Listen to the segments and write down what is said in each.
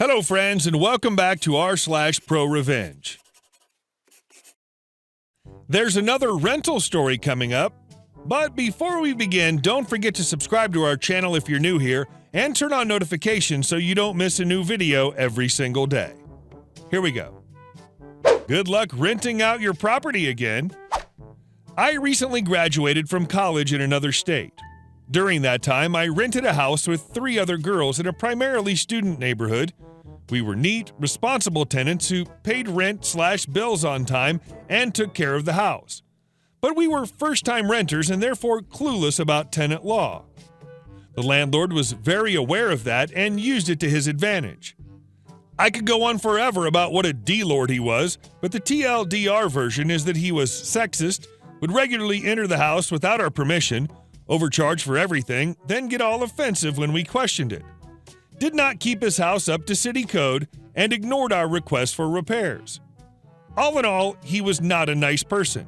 Hello, friends, and welcome back to r/ProRevenge. There's another rental story coming up, but before we begin, don't forget to subscribe to our channel if you're new here and turn on notifications so you don't miss a new video every single day. Here we go. Good luck renting out your property again. I recently graduated from college in another state. During that time, I rented a house with 3 other girls in a primarily student neighborhood. We were neat, responsible tenants who paid rent/bills on time and took care of the house. But we were first-time renters and therefore clueless about tenant law. The landlord was very aware of that and used it to his advantage. I could go on forever about what a D-lord he was, but the TLDR version is that he was sexist, would regularly enter the house without our permission, overcharge for everything, then get all offensive when we questioned it. Did not keep his house up to city code, and ignored our requests for repairs. All in all, he was not a nice person.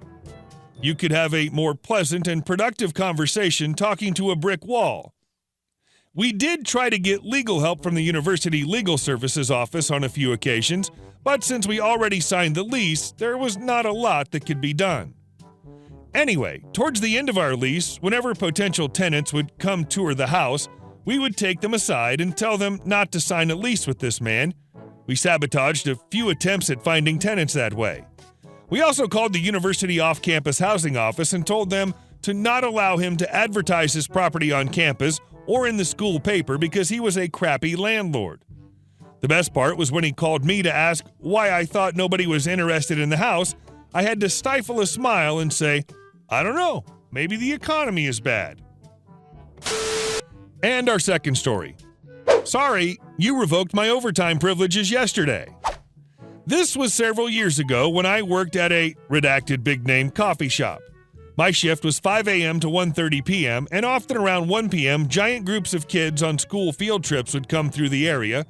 You could have a more pleasant and productive conversation talking to a brick wall. We did try to get legal help from the University Legal Services office on a few occasions, but since we already signed the lease, there was not a lot that could be done. Anyway, towards the end of our lease, whenever potential tenants would come tour the house, we would take them aside and tell them not to sign a lease with this man. We sabotaged a few attempts at finding tenants that way. We also called the university off-campus housing office and told them to not allow him to advertise his property on campus or in the school paper because he was a crappy landlord. The best part was when he called me to ask why I thought nobody was interested in the house. I had to stifle a smile and say, I don't know, maybe the economy is bad. And our second story. Sorry, you revoked my overtime privileges yesterday. This was several years ago when I worked at a redacted big name coffee shop. My shift was 5 a.m. to 1:30 p.m., and often around 1 p.m., giant groups of kids on school field trips would come through the area.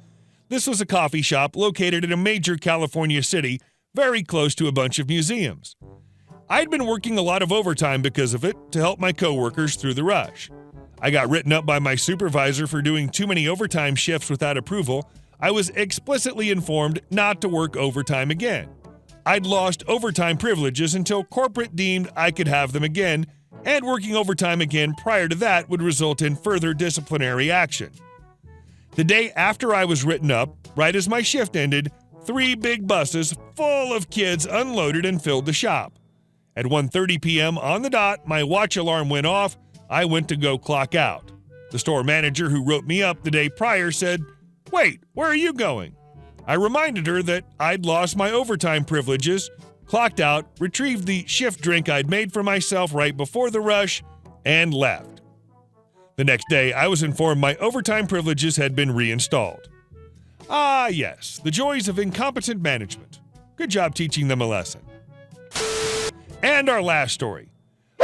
This was a coffee shop located in a major California city, very close to a bunch of museums. I'd been working a lot of overtime because of it to help my coworkers through the rush. I got written up by my supervisor for doing too many overtime shifts without approval. I was explicitly informed not to work overtime again. I'd lost overtime privileges until corporate deemed I could have them again, and working overtime again prior to that would result in further disciplinary action. The day after I was written up, right as my shift ended, 3 big buses full of kids unloaded and filled the shop. At 1:30 p.m. on the dot, my watch alarm went off. I went to go clock out. The store manager who wrote me up the day prior said, "Wait, where are you going?" I reminded her that I'd lost my overtime privileges, clocked out, retrieved the shift drink I'd made for myself right before the rush, and left. The next day, I was informed my overtime privileges had been reinstalled. Ah, yes, the joys of incompetent management. Good job teaching them a lesson. And our last story.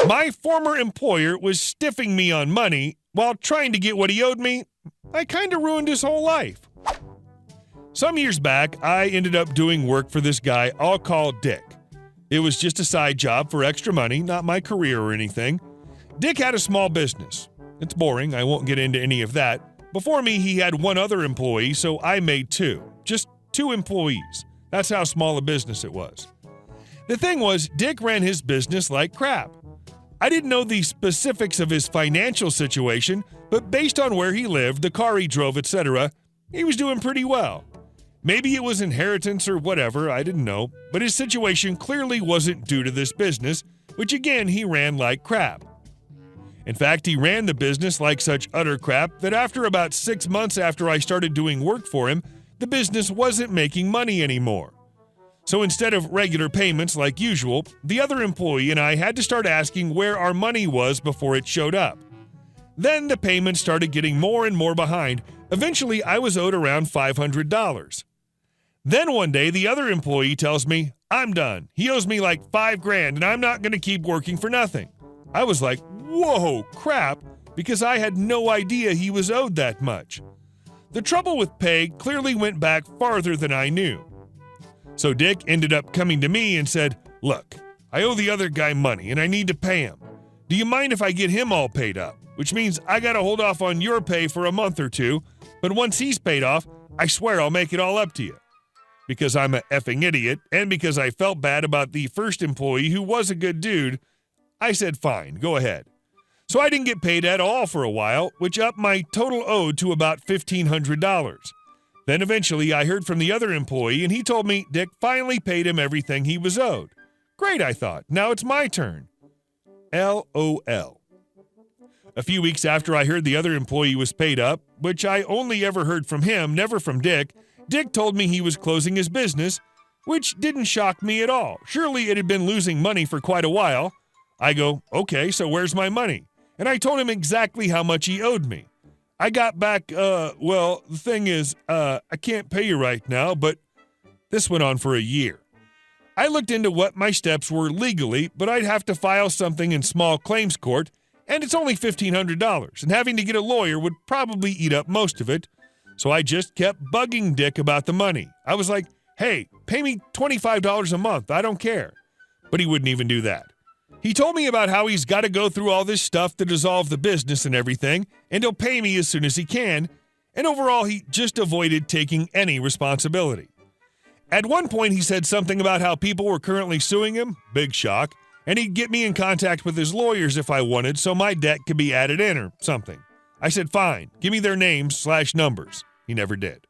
My former employer was stiffing me on money while trying to get what he owed me. I kind of ruined his whole life. Some years back, I ended up doing work for this guy I'll call Dick. It was just a side job for extra money, not my career or anything. Dick had a small business. It's boring, I won't get into any of that. Before me, he had 1 other employee, so I made 2. Just 2 employees. That's how small a business it was. The thing was, Dick ran his business like crap. I didn't know the specifics of his financial situation, but based on where he lived, the car he drove, etc., he was doing pretty well. Maybe it was inheritance or whatever, I didn't know, but his situation clearly wasn't due to this business, which again he ran like crap. In fact, he ran the business like such utter crap that after about 6 months after I started doing work for him, the business wasn't making money anymore. So instead of regular payments like usual, the other employee and I had to start asking where our money was before it showed up. Then the payments started getting more and more behind. Eventually, I was owed around $500. Then one day, the other employee tells me, I'm done. He owes me like $5,000 and I'm not going to keep working for nothing. I was like, whoa, crap, because I had no idea he was owed that much. The trouble with pay clearly went back farther than I knew. So Dick ended up coming to me and said, look, I owe the other guy money and I need to pay him. Do you mind if I get him all paid up? Which means I gotta hold off on your pay for a month or two, but once he's paid off, I swear I'll make it all up to you. Because I'm a effing idiot, and because I felt bad about the first employee who was a good dude, I said fine, go ahead. So I didn't get paid at all for a while, which upped my total owed to about $1,500. Then eventually I heard from the other employee, and he told me Dick finally paid him everything he was owed. Great, I thought. Now it's my turn. LOL. A few weeks after I heard the other employee was paid up, which I only ever heard from him, never from Dick, Dick told me he was closing his business, which didn't shock me at all. Surely it had been losing money for quite a while. I go, okay, so where's my money? And I told him exactly how much he owed me. I got back, well, the thing is, I can't pay you right now, but this went on for a year. I looked into what my steps were legally, but I'd have to file something in small claims court, and it's only $1,500, and having to get a lawyer would probably eat up most of it. So I just kept bugging Dick about the money. I was like, hey, pay me $25 a month, I don't care. But he wouldn't even do that. He told me about how he's got to go through all this stuff to dissolve the business and everything, and he'll pay me as soon as he can, and overall he just avoided taking any responsibility. At one point he said something about how people were currently suing him, big shock, and he'd get me in contact with his lawyers if I wanted so my debt could be added in or something. I said fine, give me their names/numbers. He never did.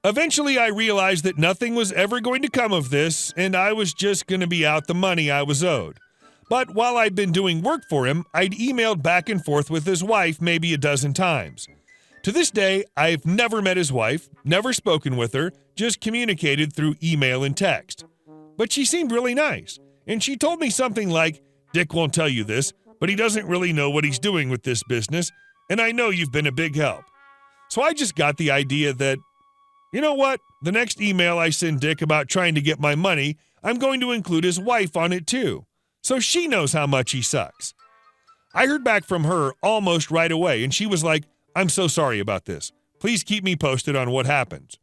Eventually I realized that nothing was ever going to come of this, and I was just going to be out the money I was owed. But while I'd been doing work for him, I'd emailed back and forth with his wife maybe a dozen times. To this day, I've never met his wife, never spoken with her, just communicated through email and text. But she seemed really nice, and she told me something like, Dick won't tell you this, but he doesn't really know what he's doing with this business, and I know you've been a big help. So I just got the idea that, you know what, the next email I send Dick about trying to get my money, I'm going to include his wife on it too. So she knows how much he sucks. I heard back from her almost right away, and she was like, I'm so sorry about this. Please keep me posted on what happens.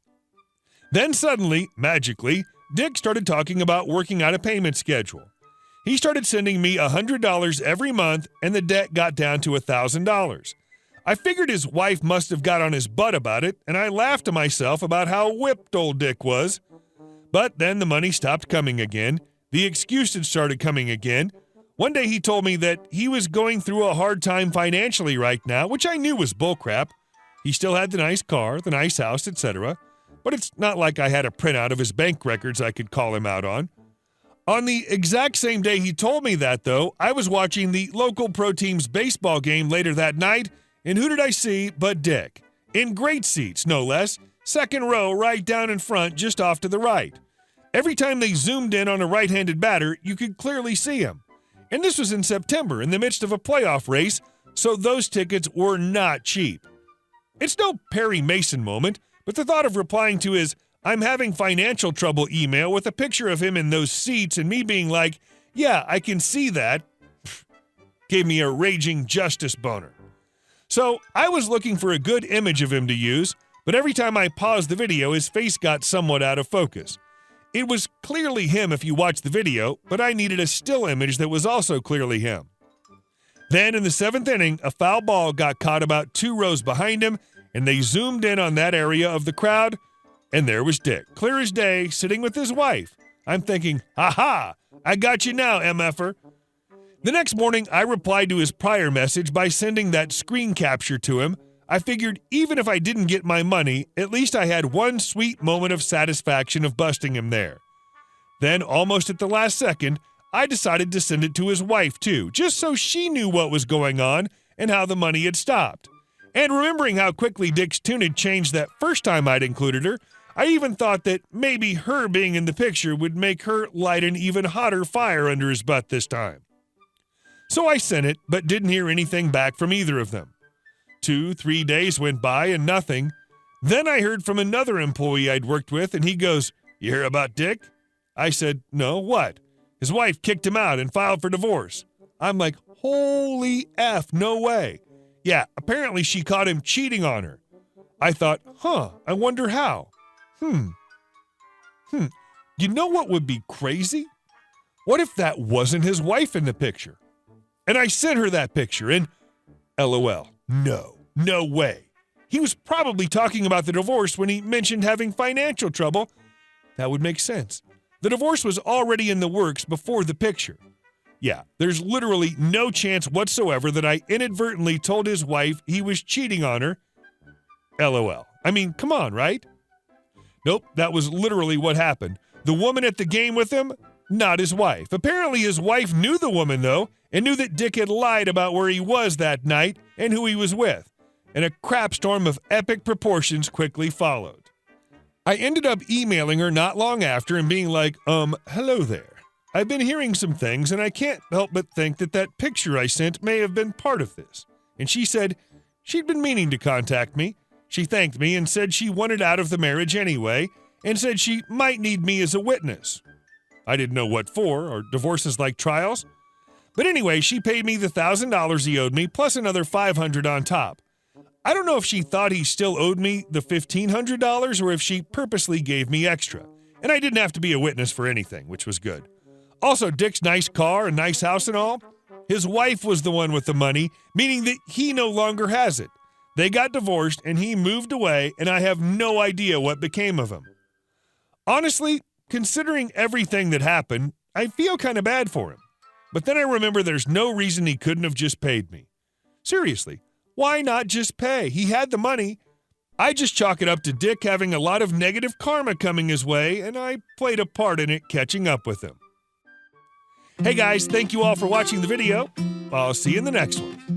Then suddenly, magically, Dick started talking about working out a payment schedule. He started sending me $100 every month, and the debt got down to $1,000. I figured his wife must have got on his butt about it, and I laughed to myself about how whipped old Dick was. But then the money stopped coming again. The excuses started coming again. One day he told me that he was going through a hard time financially right now, which I knew was bullcrap. He still had the nice car, the nice house, etc. But it's not like I had a printout of his bank records I could call him out on. On the exact same day he told me that, though, I was watching the local pro team's baseball game later that night, and who did I see but Dick? In great seats, no less, second row right down in front, just off to the right. Every time they zoomed in on a right-handed batter, you could clearly see him. And this was in September, in the midst of a playoff race, so those tickets were not cheap. It's no Perry Mason moment, but the thought of replying to his I'm having financial trouble email with a picture of him in those seats and me being like, yeah, I can see that, gave me a raging justice boner. So I was looking for a good image of him to use, but every time I paused the video, his face got somewhat out of focus. It was clearly him if you watch the video, but I needed a still image that was also clearly him. Then in the 7th inning, a foul ball got caught about 2 rows behind him, and they zoomed in on that area of the crowd, and there was Dick, clear as day, sitting with his wife. I'm thinking, ha-ha, I got you now, MFer. The next morning, I replied to his prior message by sending that screen capture to him. I figured even if I didn't get my money, at least I had one sweet moment of satisfaction of busting him there. Then, almost at the last second, I decided to send it to his wife too, just so she knew what was going on and how the money had stopped. And remembering how quickly Dick's tune had changed that first time I'd included her, I even thought that maybe her being in the picture would make her light an even hotter fire under his butt this time. So I sent it, but didn't hear anything back from either of them. 2-3 days went by and nothing. Then I heard from another employee I'd worked with, and he goes, "You hear about Dick?" I said, "No, what?" His wife kicked him out and filed for divorce. I'm like, holy F, no way. Yeah, apparently she caught him cheating on her. I thought, I wonder how. You know what would be crazy? What if that wasn't his wife in the picture? And I sent her that picture, and LOL, no way. He was probably talking about the divorce when he mentioned having financial trouble. That would make sense. The divorce was already in the works before the picture. Yeah, there's literally no chance whatsoever that I inadvertently told his wife he was cheating on her. LOL. I mean, come on, right? Nope, that was literally what happened. The woman at the game with him, not his wife. Apparently his wife knew the woman, though, and knew that Dick had lied about where he was that night and who he was with. And a crap storm of epic proportions quickly followed. I ended up emailing her not long after and being like, hello there. I've been hearing some things, and I can't help but think that that picture I sent may have been part of this. And she said she'd been meaning to contact me. She thanked me and said she wanted out of the marriage anyway, and said she might need me as a witness. I didn't know what for. Are divorces like trials? But anyway, she paid me the $1,000 he owed me, plus another $500 on top. I don't know if she thought he still owed me the $1,500 or if she purposely gave me extra. And I didn't have to be a witness for anything, which was good. Also, Dick's nice car and nice house and all, his wife was the one with the money, meaning that he no longer has it. They got divorced and he moved away, and I have no idea what became of him. Honestly, considering everything that happened, I feel kind of bad for him. But then I remember there's no reason he couldn't have just paid me. Seriously, why not just pay? He had the money. I just chalk it up to Dick having a lot of negative karma coming his way, and I played a part in it catching up with him. Hey guys, thank you all for watching the video. I'll see you in the next one.